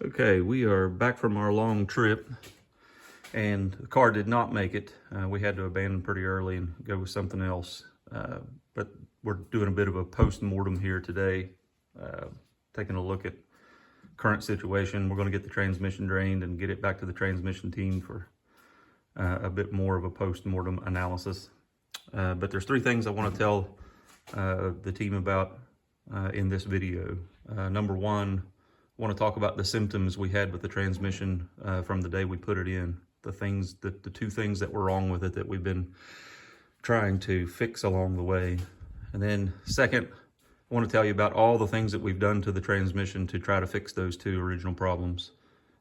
Okay, we are back from our long trip, and the car did not make it. We had to abandon pretty early and go with something else. But we're doing a bit of a post-mortem here today, taking a look at current situation. We're going to get the transmission drained and get it back to the transmission team for a bit more of a post-mortem analysis. But there's three things I want to tell the team about in this video. Number one, I want to talk about the symptoms we had with the transmission from the day we put it in. The two things that were wrong with it that we've been trying to fix along the way. And then second, I want to tell you about all the things that we've done to the transmission to try to fix those two original problems.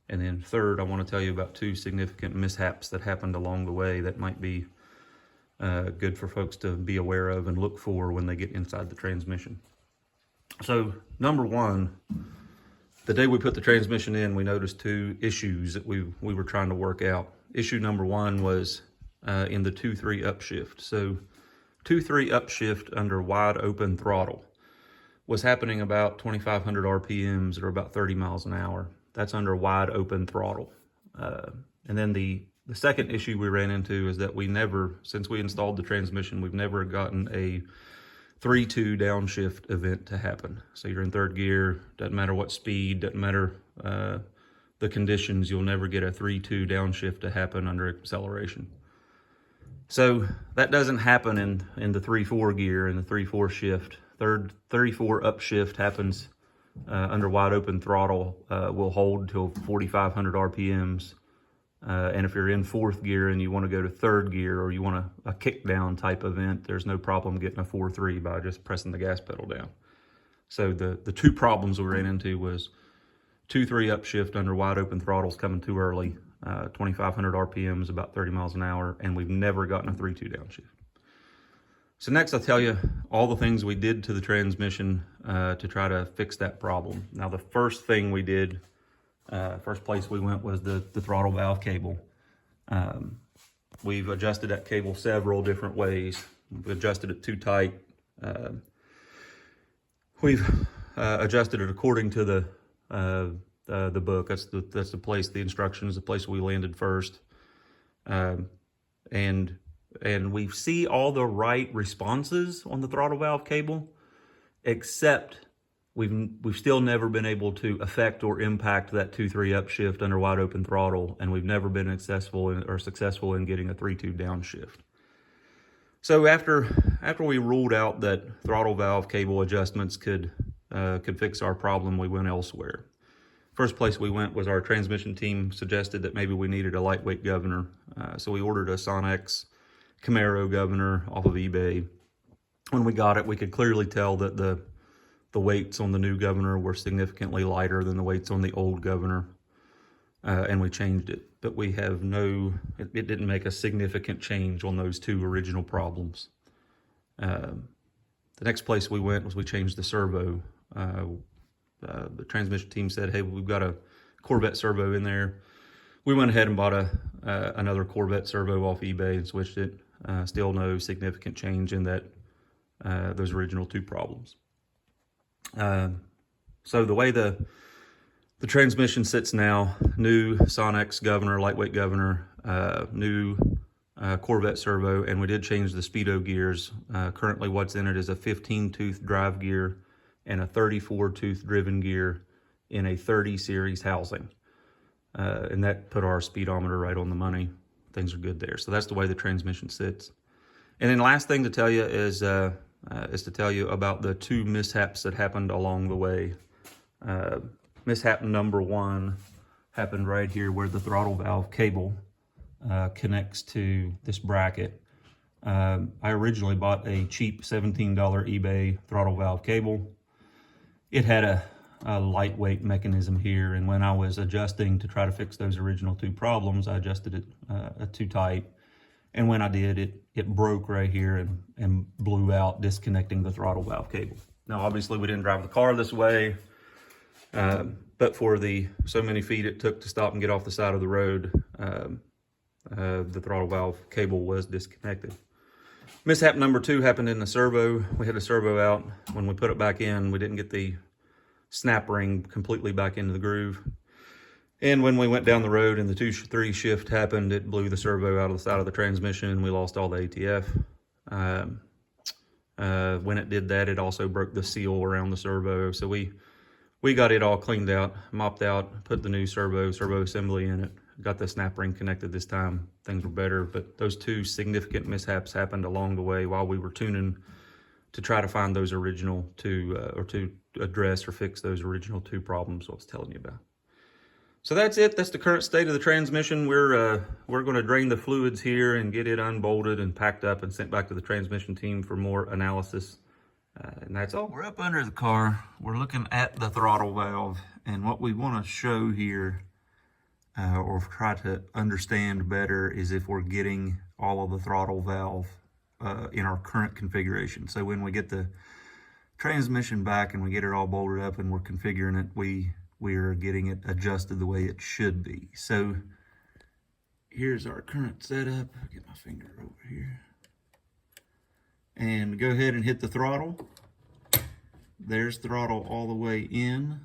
And then third, I want to tell you about two significant mishaps that happened along the way that might be good for folks to be aware of and look for when they get inside the transmission. So number one, the day we put the transmission in, we noticed two issues that we were trying to work out. Issue number one was in the 2-3 upshift. So 2-3 upshift under wide open throttle was happening about 2,500 RPMs or about 30 miles an hour. That's under wide open throttle. And then the second issue we ran into is that since we installed the transmission, we've never gotten a 3-2 downshift event to happen. So you're in third gear, doesn't matter what speed, doesn't matter the conditions, you'll never get a 3-2 downshift to happen under acceleration. So that doesn't happen in the 3-4 gear, in the 3-4 shift. 3-4 upshift happens under wide open throttle, will hold till 4,500 RPMs. And if you're in fourth gear and you want to go to third gear, or you want a kick down type event, there's no problem getting a 4-3 by just pressing the gas pedal down. So the two problems we ran into was 2-3 upshift under wide open throttles coming too early, 2,500 RPMs, about 30 miles an hour, and we've never gotten a 3-2 downshift. So next I'll tell you all the things we did to the transmission to try to fix that problem. Now the first thing we did, first place we went was the throttle valve cable. We've adjusted that cable several different ways. We've adjusted it too tight. We've adjusted it according to the book. That's the place, the instructions, the place we landed first. And we see all the right responses on the throttle valve cable, except we've still never been able to affect or impact that 2-3 upshift under wide open throttle, and we've never been successful in getting a 3-2 downshift. So after we ruled out that throttle valve cable adjustments could fix our problem, we went elsewhere. First place we went was our transmission team suggested that maybe we needed a lightweight governor. So we ordered a Sonex Camaro governor off of eBay. When we got it, we could clearly tell that the weights on the new governor were significantly lighter than the weights on the old governor, and we changed it. But we have it didn't make a significant change on those two original problems. The next place we went was we changed the servo. The transmission team said, hey, we've got a Corvette servo in there. We went ahead and bought another Corvette servo off eBay and switched it. Still no significant change in those original two problems. So the way the transmission sits now, new Sonex governor, lightweight governor, new Corvette servo, and we did change the speedo gears. Currently what's in it is a 15-tooth drive gear and a 34-tooth driven gear in a 30 series housing. And that put our speedometer right on the money. Things are good there. So that's the way the transmission sits. And then last thing to tell you is to tell you about the two mishaps that happened along the way. Mishap number one happened right here where the throttle valve cable connects to this bracket. I originally bought a cheap $17 eBay throttle valve cable. It had a lightweight mechanism here, and when I was adjusting to try to fix those original two problems, I adjusted it too tight. And when I did, it broke right here and blew out, disconnecting the throttle valve cable. Now, obviously, we didn't drive the car this way, but for the so many feet it took to stop and get off the side of the road, the throttle valve cable was disconnected. Mishap number two happened in the servo. We had the servo out. When we put it back in, we didn't get the snap ring completely back into the groove. And when we went down the road and the 2-3 shift happened, it blew the servo out of the side of the transmission and we lost all the ATF. When it did that, it also broke the seal around the servo. So we got it all cleaned out, mopped out, put the new servo assembly in it, got the snap ring connected this time. Things were better, but those 2 significant mishaps happened along the way while we were tuning to try to find those original 2, or to address or fix those original 2 problems I was telling you about. So that's it. That's the current state of the transmission. We're going to drain the fluids here and get it unbolted and packed up and sent back to the transmission team for more analysis. And that's all. We're up under the car. We're looking at the throttle valve. And what we want to show here, or try to understand better, is if we're getting all of the throttle valve in our current configuration. So when we get the transmission back and we get it all bolted up and we're configuring it, we are getting it adjusted the way it should be. So here's our current setup. I'll get my finger over here. And go ahead and hit the throttle. There's throttle all the way in.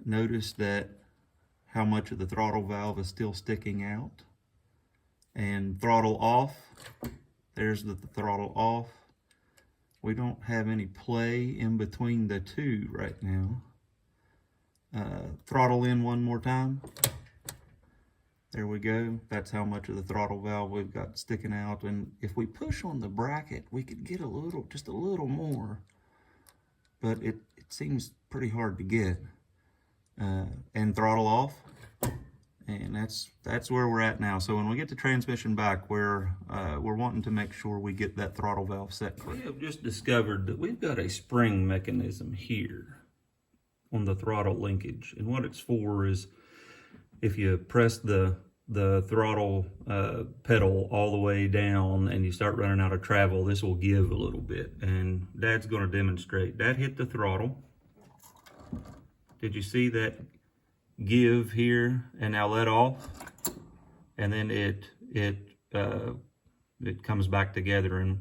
Notice that how much of the throttle valve is still sticking out. And throttle off. There's the throttle off. We don't have any play in between the 2 right now. Throttle in one more time. There we go. That's how much of the throttle valve we've got sticking out. And if we push on the bracket, we could get just a little more. But it seems pretty hard to get. And throttle off. And that's where we're at now. So when we get the transmission back, we're wanting to make sure we get that throttle valve set correct. We have just discovered that we've got a spring mechanism here on the throttle linkage, and what it's for is if you press the throttle pedal all the way down and you start running out of travel, this will give a little bit, and Dad's going to demonstrate. Dad hit the throttle. Did you see that give here and now let off, and then it comes back together, and